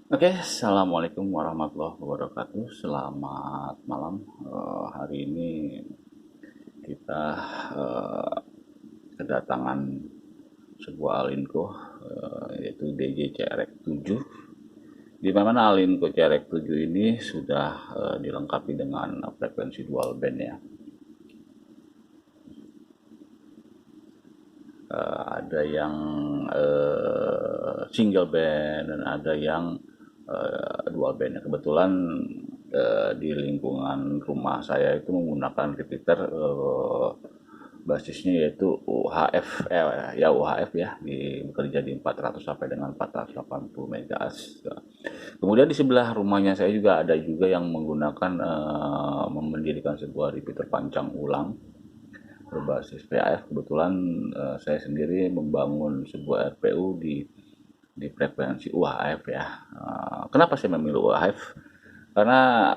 Oke, assalamualaikum warahmatullahi wabarakatuh. Selamat malam. Hari ini kita eh, kedatangan sebuah Alinko, yaitu DJ CRX 7. Di mana Alinko CRX 7 ini sudah dilengkapi dengan frekuensi dual band ya. Ada yang single band dan ada yang dual band. Kebetulan di lingkungan rumah saya itu menggunakan repeater basisnya yaitu UHF ya UHF ya bekerja di 400 sampai dengan 480 MHz. Kemudian di sebelah rumahnya saya juga ada juga yang menggunakan mendirikan sebuah repeater pancang ulang berbasis PAF. Kebetulan saya sendiri membangun sebuah RPU di frekuensi UHF ya. Kenapa saya memilih UHF? Karena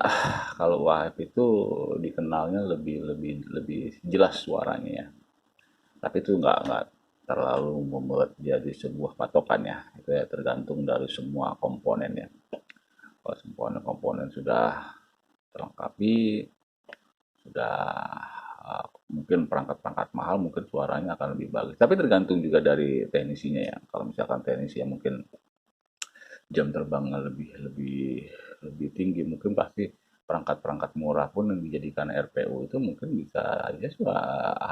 kalau UHF itu dikenalnya lebih lebih lebih jelas suaranya ya. Tapi itu nggak terlalu membuat jadi sebuah patokan ya. Itu ya tergantung dari semua komponen ya. Kalau semua komponen sudah terlengkapi, sudah mungkin perangkat-perangkat mahal mungkin suaranya akan lebih bagus. Tapi tergantung juga dari teknisinya ya. Kalau misalkan teknisi yang mungkin jam terbangnya lebih lebih lebih tinggi, mungkin pasti perangkat-perangkat murah pun yang dijadikan RPU itu mungkin bisa aja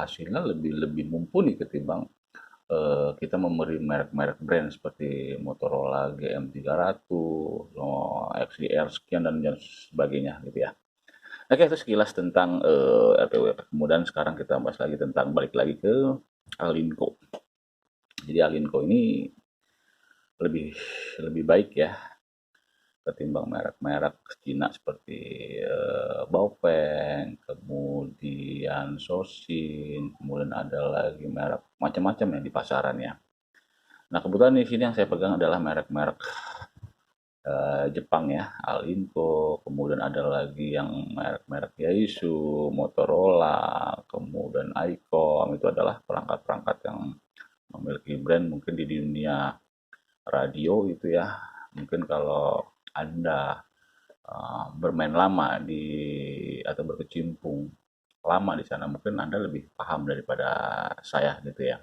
hasilnya lebih lebih mumpuni ketimbang kita memberi merek-merek brand seperti Motorola GM300, XDR sekian dan sebagainya gitu ya. Oke, itu sekilas tentang RPU. Kemudian sekarang kita bahas lagi tentang balik lagi ke Alinko. Jadi Alinko ini lebih lebih baik ya ketimbang merek-merek Cina seperti Baopeng, kemudian Sosin, kemudian ada lagi merek macam-macam ya di pasaran ya. Nah, kebetulan di sini yang saya pegang adalah merek-merek Jepang ya, Alinko, kemudian ada lagi yang merek-merek Yaesu, Motorola, kemudian Icom, itu adalah perangkat-perangkat yang memiliki brand mungkin di dunia radio itu ya. Mungkin kalau Anda bermain lama di atau berkecimpung lama di sana, mungkin Anda lebih paham daripada saya gitu ya.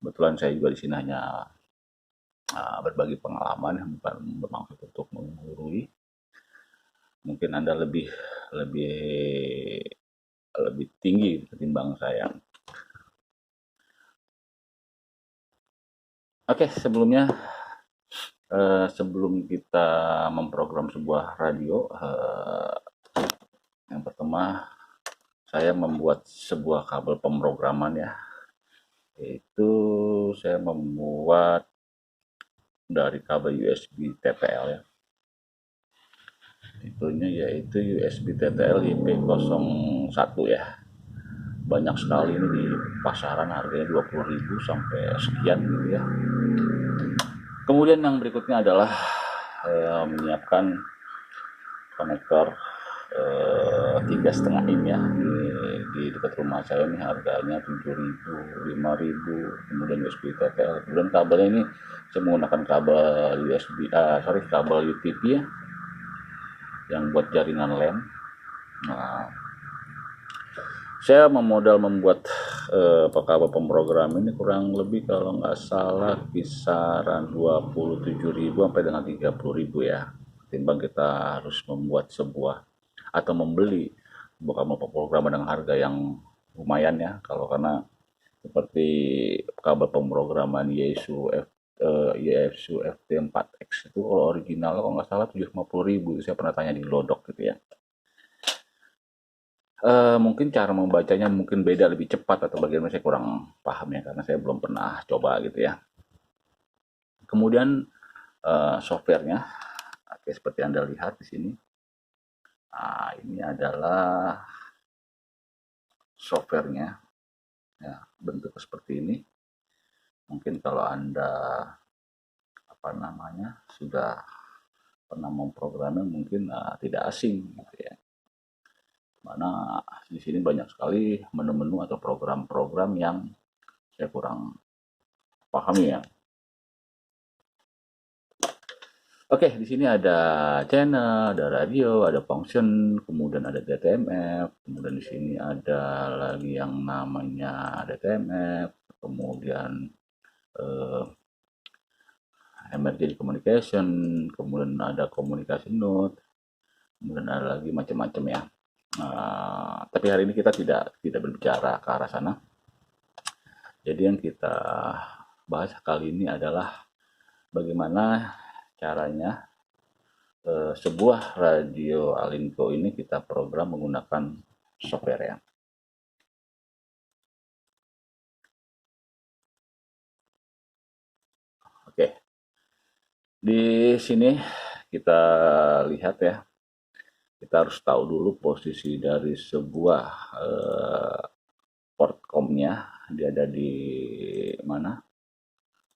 Kebetulan saya juga di sini hanya berbagi pengalaman, bukan bermaksud untuk menggurui. Mungkin Anda lebih lebih lebih tinggi ketimbang saya. Oke, sebelum kita memprogram sebuah radio, yang pertama saya membuat sebuah kabel pemrograman ya. Itu saya membuat dari kabel USB TTL ya. Tipenya yaitu USB TTL IP01 ya. Banyak sekali ini di pasaran harganya 20.000 sampai sekian gitu ya. Kemudian yang berikutnya adalah menyiapkan konektor 3,5 in ya di dekat rumah saya ini harganya 7.000, 5.000, kemudian USB TTL. Kemudian kabelnya ini saya menggunakan kabel kabel UTP ya yang buat jaringan LAN. Nah, saya memodal membuat kabel pemrogram ini kurang lebih kalau nggak salah kisaran 27.000 sampai dengan 30.000 ya. Timbang kita harus membuat sebuah atau membeli sebuah kabel pemrograman dengan harga yang lumayan ya. Kalau karena seperti kabel pemrograman Yaesu FT4X itu original kalau nggak salah 750.000. Saya pernah tanya di Glodok gitu ya. Mungkin cara membacanya mungkin beda, lebih cepat atau bagaimana saya kurang paham ya, karena saya belum pernah coba gitu ya. Kemudian softwarenya, oke, seperti Anda lihat di sini. Nah, ini adalah softwarenya, ya, bentuknya seperti ini. Mungkin kalau Anda apa namanya sudah pernah memprogramnya mungkin tidak asing gitu ya. Mana di sini banyak sekali menu-menu atau program-program yang saya kurang pahami ya. Oke, di sini ada channel, ada radio, ada function, kemudian ada DTMF, kemudian di sini ada lagi yang namanya DTMF, kemudian eh, emergency communication, kemudian ada communication node, kemudian ada lagi macam-macam ya. Tapi hari ini kita tidak berbicara ke arah sana. Jadi yang kita bahas kali ini adalah bagaimana caranya sebuah radio Alinco ini kita program menggunakan software ya. Oke, di sini kita lihat ya, kita harus tahu dulu posisi dari sebuah port com-nya, dia ada di mana.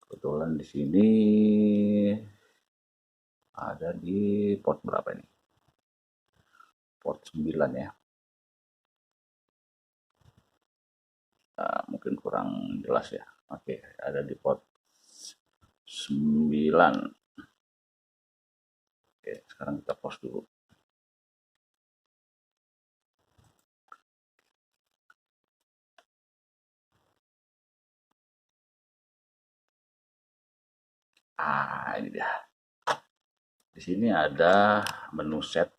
Kebetulan di sini ada di port berapa ini? Port 9 ya. Mungkin kurang jelas ya. Oke, ada di port 9. Oke, sekarang kita pause dulu. Ini dia. Di sini ada menu set.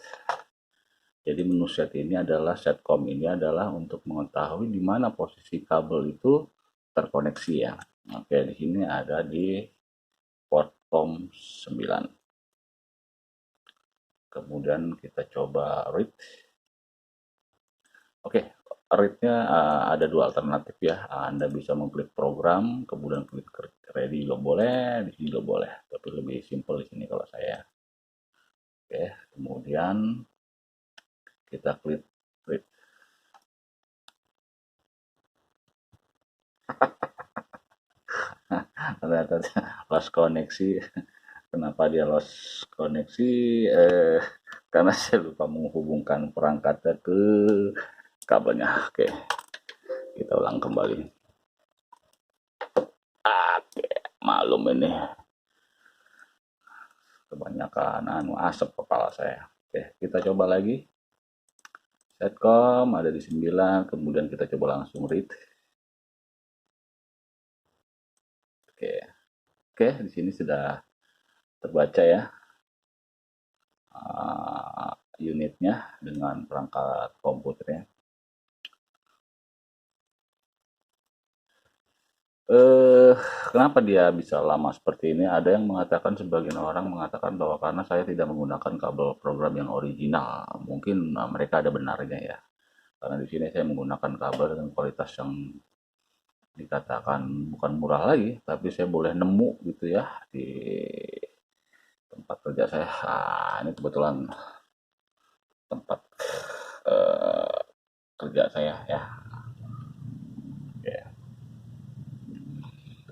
Jadi menu set ini adalah setcom ini adalah untuk mengetahui di mana posisi kabel itu terkoneksi ya. Oke, di sini ada di port COM 9. Kemudian kita coba read. Oke, read-nya ada dua alternatif ya. Anda bisa mengklik program, kemudian klik ready juga boleh, di sini juga boleh. Tapi lebih simple di sini kalau saya. Oke, kemudian kita klik read. Ternyata lost koneksi. Kenapa dia lost koneksi? Karena saya lupa menghubungkan perangkatnya ke kabelnya. Oke, kita ulang kembali. Oke, malum ini kebanyakan asap kepala saya. Oke, kita coba lagi. Setcom ada di 9, kemudian kita coba langsung read. Oke, di sini sudah terbaca ya unitnya dengan perangkat komputernya. Kenapa dia bisa lama seperti ini? Ada yang mengatakan, sebagian orang mengatakan bahwa karena saya tidak menggunakan kabel program yang original. Mungkin mereka ada benarnya ya. Karena di sini saya menggunakan kabel dengan kualitas yang dikatakan bukan murah lagi, tapi saya boleh nemu gitu ya di tempat kerja saya. Ini kebetulan tempat eh, kerja saya ya.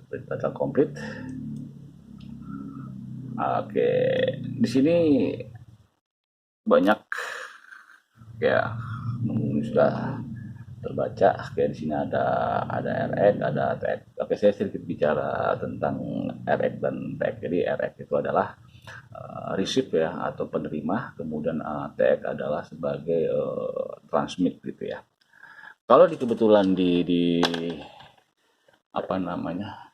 Data komplit. Oke, di sini banyak ya sudah terbaca. Kayak di sini ada RX, ada TX. Oke, saya sedikit bicara tentang RX dan TX. Jadi RX itu adalah receive ya atau penerima, kemudian TX adalah sebagai transmit gitu ya. Kalau kebetulan di apa namanya,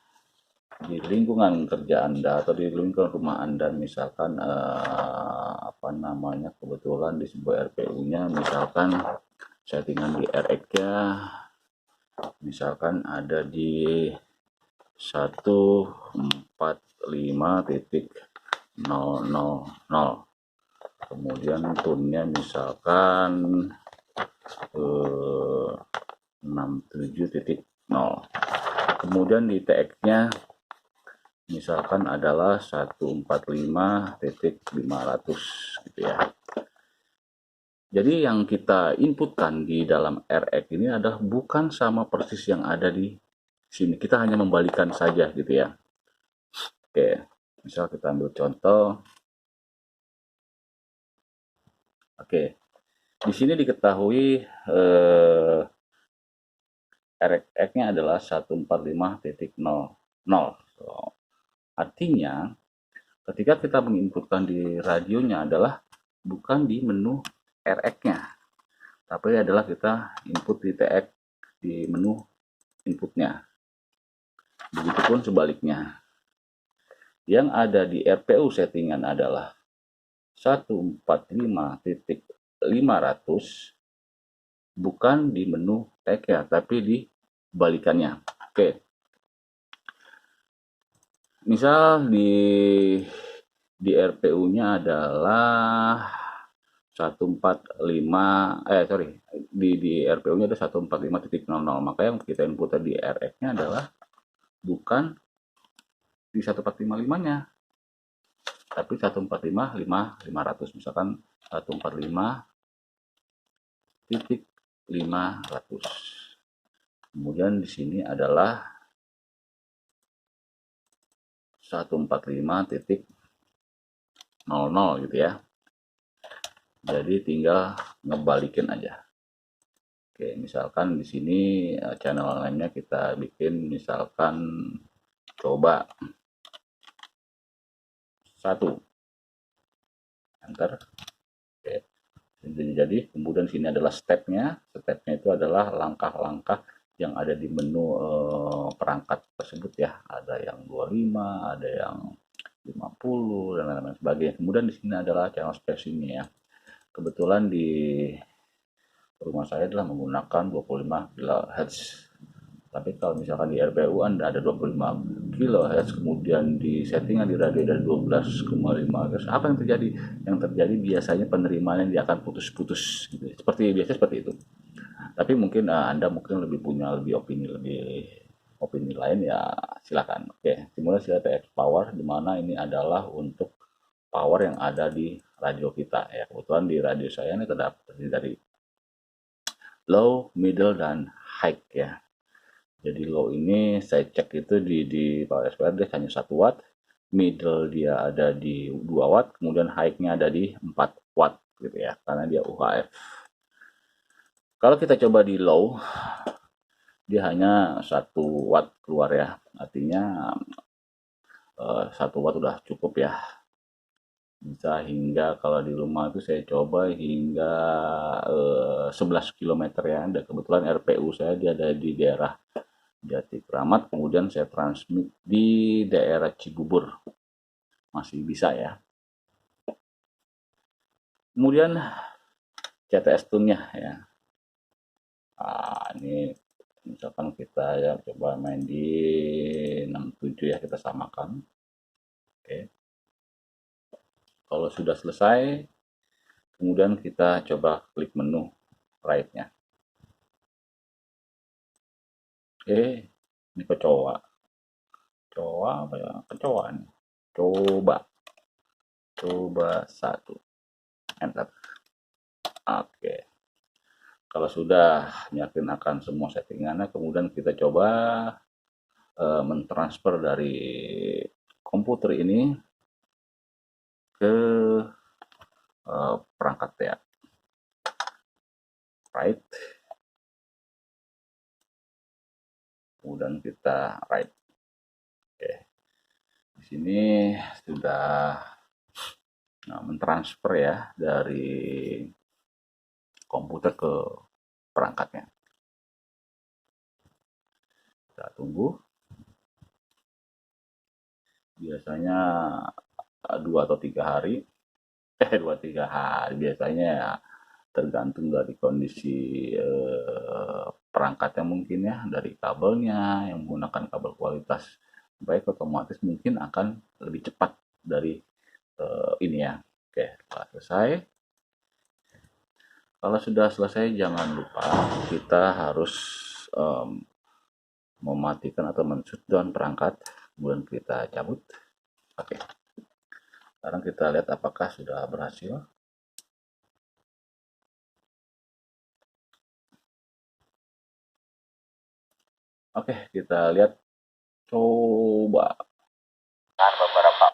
di lingkungan kerja Anda atau di lingkungan rumah Anda, misalkan apa namanya, kebetulan di sebuah RPU-nya misalkan settingan di RX-nya misalkan ada di 145.000, kemudian tune-nya misalkan 67.0, kemudian di TX-nya misalkan adalah 145.500 gitu ya. Jadi yang kita inputkan di dalam RX ini adalah bukan sama persis yang ada di sini. Kita hanya membalikan saja gitu ya. Oke, misal kita ambil contoh. Oke, di sini diketahui RX-nya adalah 145.0. So, artinya Ketika kita menginputkan di radionya adalah bukan di menu RX-nya, tapi adalah kita input di TX di menu inputnya. Begitupun sebaliknya. Yang ada di RPU settingan adalah 145.500 bukan di menu tag ya, tapi di balikannya. Oke. Misal di RPU-nya adalah 145 di RPU-nya ada 145.00, maka yang kita input di RX-nya adalah bukan di 1455-nya, tapi 145.500, misalkan 145.500. Kemudian di sini adalah 145.00 gitu ya. Jadi tinggal ngebalikin aja. Oke, misalkan di sini channel name-nya kita bikin misalkan coba 1. Enter. Oke. Jadi kemudian sini adalah stepnya. Stepnya itu adalah langkah-langkah yang ada di menu perangkat tersebut ya. Ada yang 25, ada yang 50 dan lain-lain sebagainya. Kemudian di sini adalah channel spacing-nya ya. Kebetulan di rumah saya adalah menggunakan 25 kHz. Tapi kalau misalkan di RPU Anda ada 25 kHz, kemudian di settingan di radio ada 12,5 kHz, apa yang terjadi? Yang terjadi biasanya penerimaannya dia akan putus-putus gitu. Biasa seperti itu. Tapi mungkin Anda mungkin lebih opini lain ya, silakan. Oke, simulasi TX power di mana ini adalah untuk power yang ada di radio kita ya. Kebetulan di radio saya ini terdiri dari low, middle, dan high ya. Jadi low ini saya cek itu di power SPR dia hanya 1 watt, middle dia ada di 2 watt, kemudian high-nya ada di 4 watt gitu ya, karena dia UHF. Kalau kita coba di low, dia hanya 1 watt keluar ya, artinya 1 watt udah cukup ya. Bisa hingga kalau di rumah itu saya coba hingga 11 km ya, dan kebetulan RPU saya dia ada di daerah Jati Kramat, kemudian saya transmit di daerah Cibubur, masih bisa ya. Kemudian CTS tune-nya ya. Ini misalkan kita ya coba main di 67 ya, kita samakan. Oke. Kalau sudah selesai, kemudian kita coba klik menu right-nya. Oke, ini kecoa. Kecoa apa ya? Kecoa nih. Coba 1. Enter. Oke. Kalau sudah meyakinkan semua settingannya, kemudian kita coba mentransfer dari komputer ini ke perangkat ya. Right. Kemudian kita right. Oke. Di sini sudah mentransfer ya dari komputer ke perangkatnya. Kita tunggu. Biasanya 2 atau 3 hari. 2-3 hari biasanya ya, tergantung dari kondisi perangkatnya mungkin ya, dari kabelnya yang menggunakan kabel kualitas baik, otomatis mungkin akan lebih cepat dari ini ya. Oke, setelah selesai. Kalau sudah selesai, jangan lupa kita harus mematikan atau men-shutdown perangkat, kemudian kita cabut. Oke. Sekarang kita lihat apakah sudah berhasil. Oke, kita lihat. Coba. Beberapa.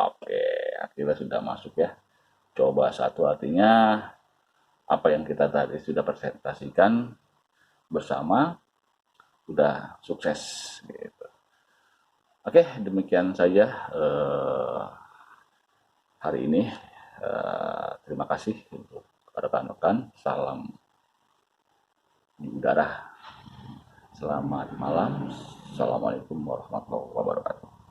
Oke, akhirnya sudah masuk ya. Coba 1 artinya apa yang kita tadi sudah presentasikan bersama sudah sukses gitu. Oke, demikian saja hari ini. Terima kasih untuk rekan-rekan. Salam di udara. Selamat malam. Assalamualaikum warahmatullahi wabarakatuh.